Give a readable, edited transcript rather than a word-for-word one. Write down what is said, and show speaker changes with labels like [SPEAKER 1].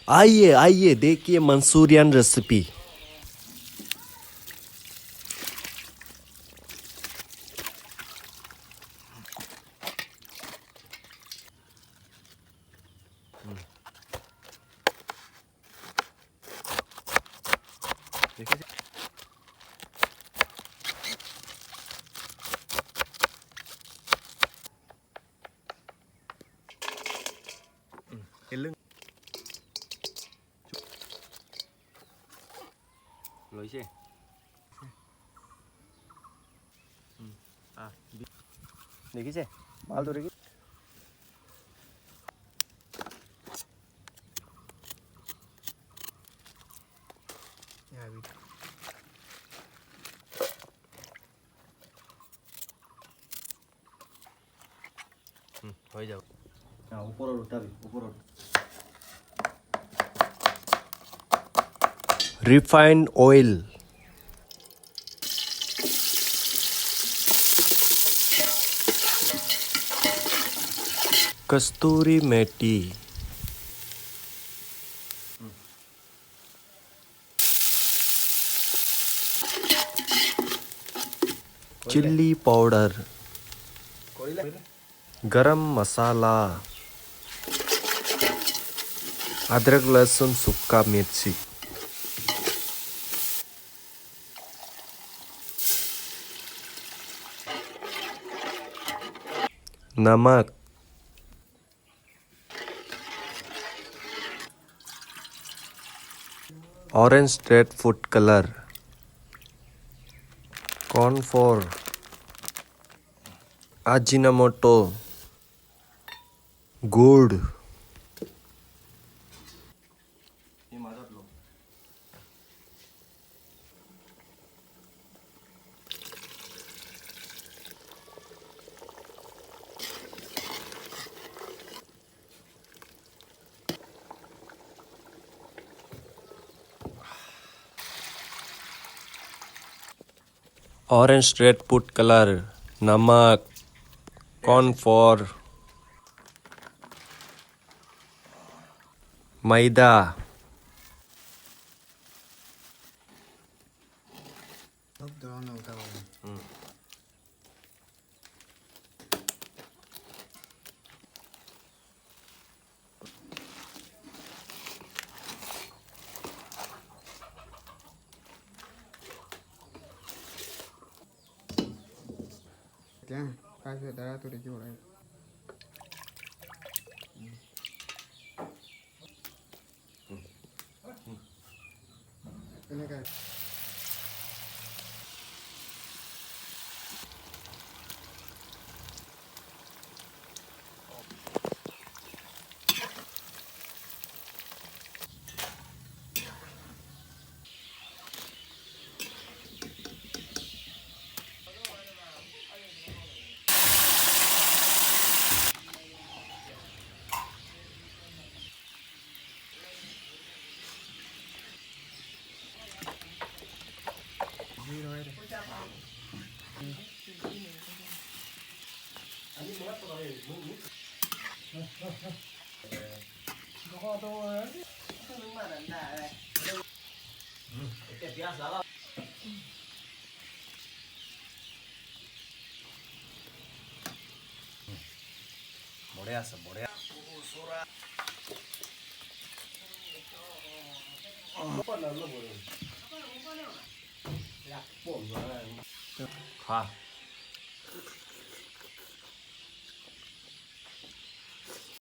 [SPEAKER 1] आइए आइए देखिए मंचूरियन रेसिपी।
[SPEAKER 2] লৈছে দেখিছে মালটো দেখি হৈ যাব ওপৰত উঠাবি ওপৰত
[SPEAKER 1] रिफाइंड ऑयल, कस्तूरी मेथी, चिल्ली पाउडर, गरम मसाला, अदरक लहसुन सूखा मिर्ची, नमक, orange red food colour, cornflour, Ajinomoto, गुड़, ऑरेंज रेड फूड कलर, नमक, कॉर्नफ्लोर, मैदा,
[SPEAKER 2] বঢ়িয়া আছে বঢ়িয়া খা